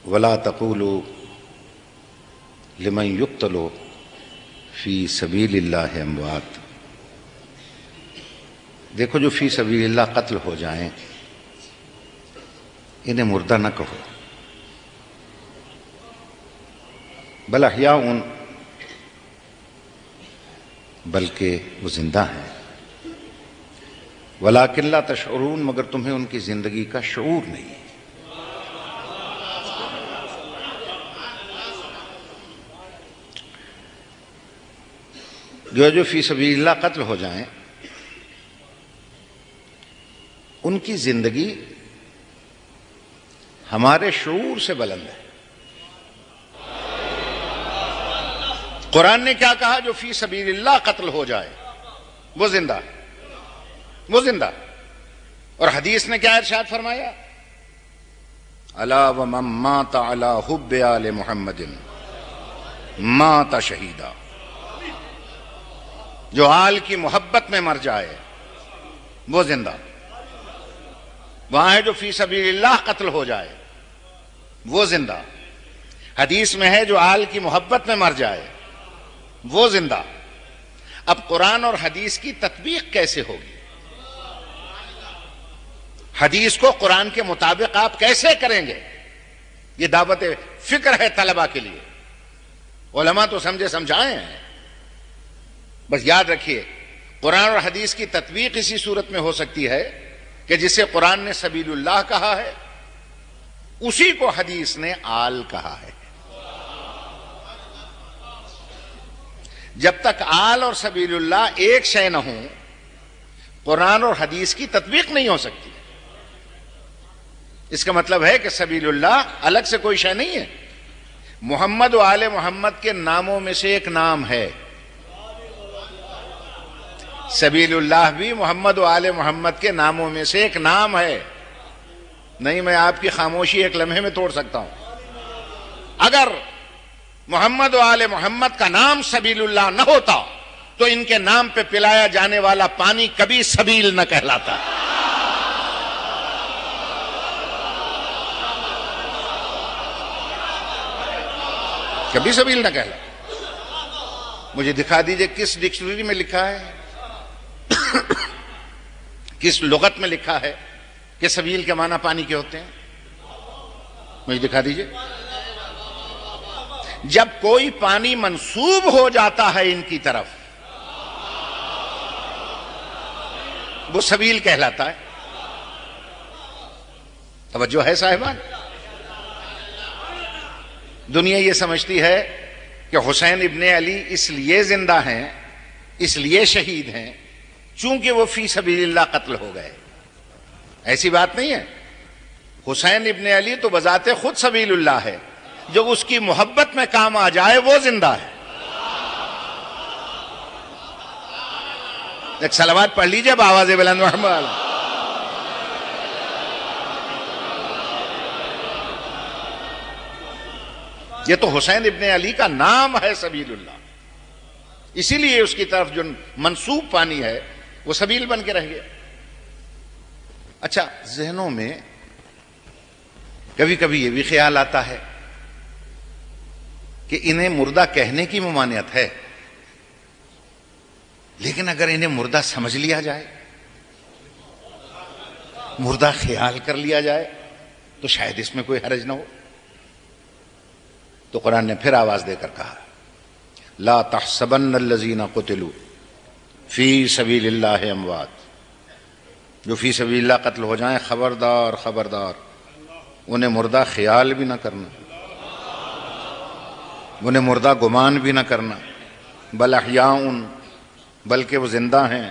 ولا تقولوا لمن يقتل فی سبیل اللہ اموات، دیکھو جو فی سبیل اللہ قتل ہو جائیں انہیں مردہ نہ کہو، بل احیاء، بلکہ وہ زندہ ہیں، ولیکن لا تشعرون، مگر تمہیں ان کی زندگی کا شعور نہیں ہے۔ جو فی سبیل اللہ قتل ہو جائیں ان کی زندگی ہمارے شعور سے بلند ہے۔ قرآن نے کیا کہا؟ جو فی سبیل اللہ قتل ہو جائے وہ زندہ، وہ زندہ۔ اور حدیث نے کیا ارشاد فرمایا؟ الا ومن مات علی حب آل محمد مات شہیدا، جو آل کی محبت میں مر جائے وہ زندہ۔ وہاں ہے جو فی سبیل اللہ قتل ہو جائے وہ زندہ، حدیث میں ہے جو آل کی محبت میں مر جائے وہ زندہ۔ اب قرآن اور حدیث کی تطبیق کیسے ہوگی؟ حدیث کو قرآن کے مطابق آپ کیسے کریں گے؟ یہ دعوت فکر ہے طلبہ کے لیے، علماء تو سمجھے سمجھائے ہیں۔ بس یاد رکھیے قرآن اور حدیث کی تطبیق اسی صورت میں ہو سکتی ہے کہ جسے قرآن نے سبیل اللہ کہا ہے اسی کو حدیث نے آل کہا ہے۔ جب تک آل اور سبیل اللہ ایک شے نہ ہوں قرآن اور حدیث کی تطبیق نہیں ہو سکتی۔ اس کا مطلب ہے کہ سبیل اللہ الگ سے کوئی شے نہیں ہے، محمد و آل محمد کے ناموں میں سے ایک نام ہے، سبیل اللہ بھی محمد و آل محمد کے ناموں میں سے ایک نام ہے۔ نہیں، میں آپ کی خاموشی ایک لمحے میں توڑ سکتا ہوں۔ اگر محمد و آل محمد کا نام سبیل اللہ نہ ہوتا تو ان کے نام پہ پلایا جانے والا پانی کبھی سبیل نہ کہلاتا۔ کبھی سبیل نہ کہلاتا۔ مجھے دکھا دیجئے کس ڈکشنری میں لکھا ہے، کس لغت میں لکھا ہے کہ سبیل کے معنی پانی کے ہوتے ہیں؟ مجھے دکھا دیجئے۔ جب کوئی پانی منسوب ہو جاتا ہے ان کی طرف وہ سبیل کہلاتا ہے۔ توجہ ہے صاحبان؟ دنیا یہ سمجھتی ہے کہ حسین ابن علی اس لیے زندہ ہیں، اس لیے شہید ہیں چونکہ وہ فی سبیل اللہ قتل ہو گئے۔ ایسی بات نہیں ہے۔ حسین ابن علی تو بذات خود سبیل اللہ ہے، جو اس کی محبت میں کام آ جائے وہ زندہ ہے۔ ایک صلوات پڑھ لیجئے بآواز بلند محمد۔ یہ تو حسین ابن علی کا نام ہے سبیل اللہ، اسی لیے اس کی طرف جو منسوب پانی ہے وہ سبیل بن کے رہ گیا۔ اچھا، ذہنوں میں کبھی کبھی یہ بھی خیال آتا ہے کہ انہیں مردہ کہنے کی ممانعت ہے، لیکن اگر انہیں مردہ سمجھ لیا جائے، مردہ خیال کر لیا جائے تو شاید اس میں کوئی حرج نہ ہو۔ تو قرآن نے پھر آواز دے کر کہا لا تحسبن الذین قتلوا فی سبیل اللہ اموات، جو فی سبیل اللہ قتل ہو جائیں خبردار خبردار انہیں مردہ خیال بھی نہ کرنا، انہیں مردہ گمان بھی نہ کرنا، بل احیاء، بلکہ وہ زندہ ہیں۔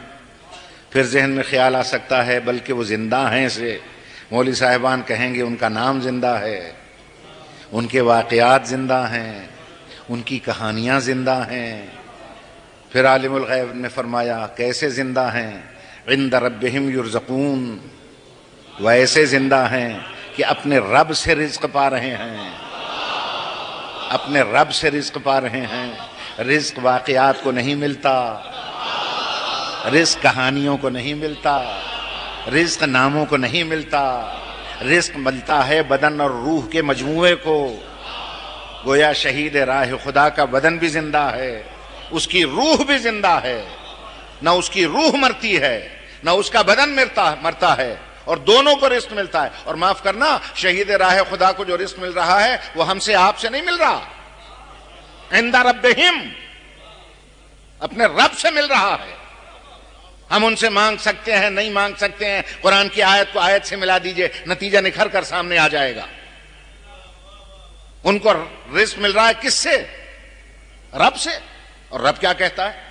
پھر ذہن میں خیال آ سکتا ہے بلکہ وہ زندہ ہیں سے مولوی صاحبان کہیں گے ان کا نام زندہ ہے، ان کے واقعات زندہ ہیں، ان کی کہانیاں زندہ ہیں۔ پھر عالم الغیب نے فرمایا کیسے زندہ ہیں؟ عند ربہم یرزقون، وہ ایسے زندہ ہیں کہ اپنے رب سے رزق پا رہے ہیں، اپنے رب سے رزق پا رہے ہیں۔ رزق واقعات کو نہیں ملتا، رزق کہانیوں کو نہیں ملتا، رزق ناموں کو نہیں ملتا، رزق ملتا ہے بدن اور روح کے مجموعے کو. گویا شہید راہ خدا کا بدن بھی زندہ ہے، اس کی روح بھی زندہ ہے. نہ اس کی روح مرتی ہے نہ اس کا بدن مرتا ہے، اور دونوں کو رزق ملتا ہے. اور معاف کرنا، شہید راہ خدا کو جو رزق مل رہا ہے وہ ہم سے آپ سے نہیں مل رہا، عند ربہم، اپنے رب سے مل رہا ہے. ہم ان سے مانگ سکتے ہیں نہیں مانگ سکتے ہیں، قرآن کی آیت کو آیت سے ملا دیجئے، نتیجہ نکھر کر سامنے آ جائے گا. ان کو رزق مل رہا ہے کس سے؟ رب سے. اور رب کیا کہتا ہے؟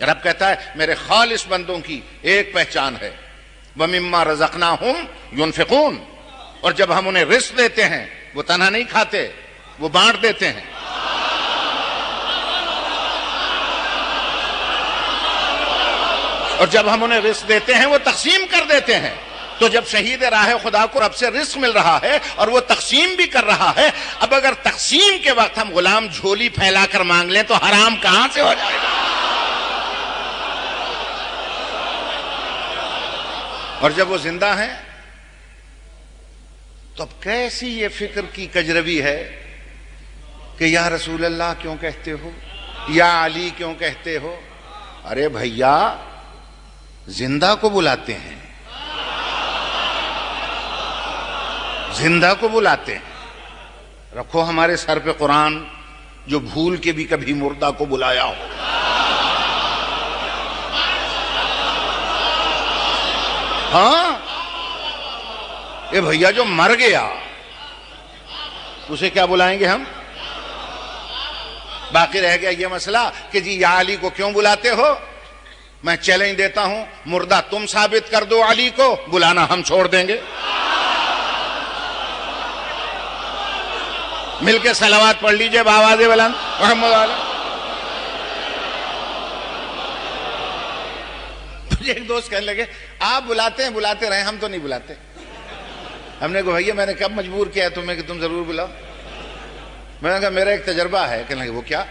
رب کہتا ہے میرے خالص بندوں کی ایک پہچان ہے، وَمِمَّا رَزَقْنَاهُمْ يُنْفِقُونَ. اور جب ہم انہیں رزق دیتے ہیں وہ تنہا نہیں کھاتے، وہ بانٹ دیتے ہیں. اور جب ہم انہیں رزق دیتے ہیں وہ تقسیم کر دیتے ہیں. تو جب شہید راہ خدا کو رب سے رزق مل رہا ہے اور وہ تقسیم بھی کر رہا ہے، اب اگر تقسیم کے وقت ہم غلام جھولی پھیلا کر مانگ لیں تو حرام کہاں سے ہو جائے گا؟ اور جب وہ زندہ ہیں تو اب کیسی یہ فکر کی کجروی ہے کہ یا رسول اللہ کیوں کہتے ہو، یا علی کیوں کہتے ہو. ارے بھیا، زندہ کو بلاتے ہیں، زندہ کو بلاتے ہیں. رکھو ہمارے سر پہ قرآن جو بھول کے بھی کبھی مردہ کو بلایا ہو. ہاں، یہ بھیا جو مر گیا اسے کیا بلائیں گے ہم؟ باقی رہ گیا یہ مسئلہ کہ جی یا علی کو کیوں بلاتے ہو. میں چیلنج دیتا ہوں، مردہ تم ثابت کر دو علی کو، بلانا ہم چھوڑ دیں گے. مل کے صلوات پڑھ لیجئے بآواز بلند محمد علیہ. مجھے ایک دوست کہنے لگے آپ بلاتے ہیں، بلاتے رہے، ہم تو نہیں بلاتے. ہم نے کہا بھیا میں نے کب مجبور کیا تمہیں کہ تم ضرور بلاؤ؟ میں نے کہا میرا ایک تجربہ ہے. کہنے لگے وہ کیا؟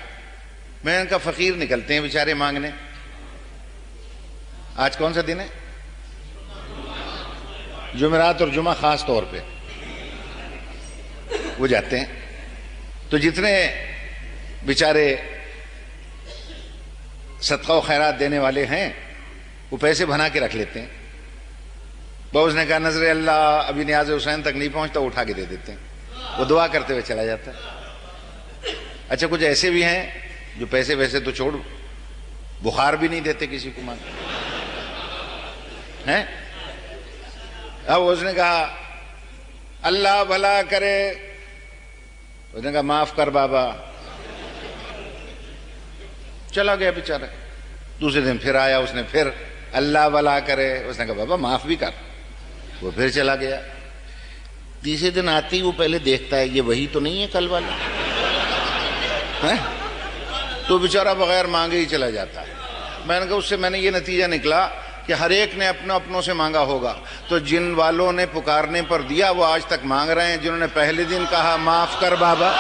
میں نے کہا فقیر نکلتے ہیں بیچارے مانگنے. آج کون سا دن ہے؟ جمعرات اور جمعہ خاص طور پہ وہ جاتے ہیں. تو جتنے بیچارے صدقہ و خیرات دینے والے ہیں وہ پیسے بنا کے رکھ لیتے ہیں. بہت نے کہا نظر اللہ ابھی نیاز حسین تک نہیں پہنچتا، اٹھا کے دے دیتے ہیں، وہ دعا کرتے ہوئے چلا جاتا ہے. اچھا کچھ ایسے بھی ہیں جو پیسے ویسے تو چھوڑ، بخار بھی نہیں دیتے کسی کو مان ہیں. اب اس نے کہا اللہ بھلا کرے، اس نے کہا معاف کر بابا، چلا گیا بیچارہ. دوسرے دن پھر آیا، اس نے پھر اللہ بھلا کرے، اس نے کہا بابا معاف بھی کر، وہ پھر چلا گیا. تیسرے دن آتی وہ پہلے دیکھتا ہے یہ وہی تو نہیں ہے کل والا، تو بیچارہ بغیر مانگے ہی چلا جاتا ہے. میں نے کہا اس سے میں نے یہ نتیجہ نکلا کہ ہر ایک نے اپنوں سے مانگا ہوگا. تو جن والوں نے پکارنے پر دیا وہ آج تک مانگ رہے ہیں، جنہوں نے پہلے دن کہا معاف کر بابا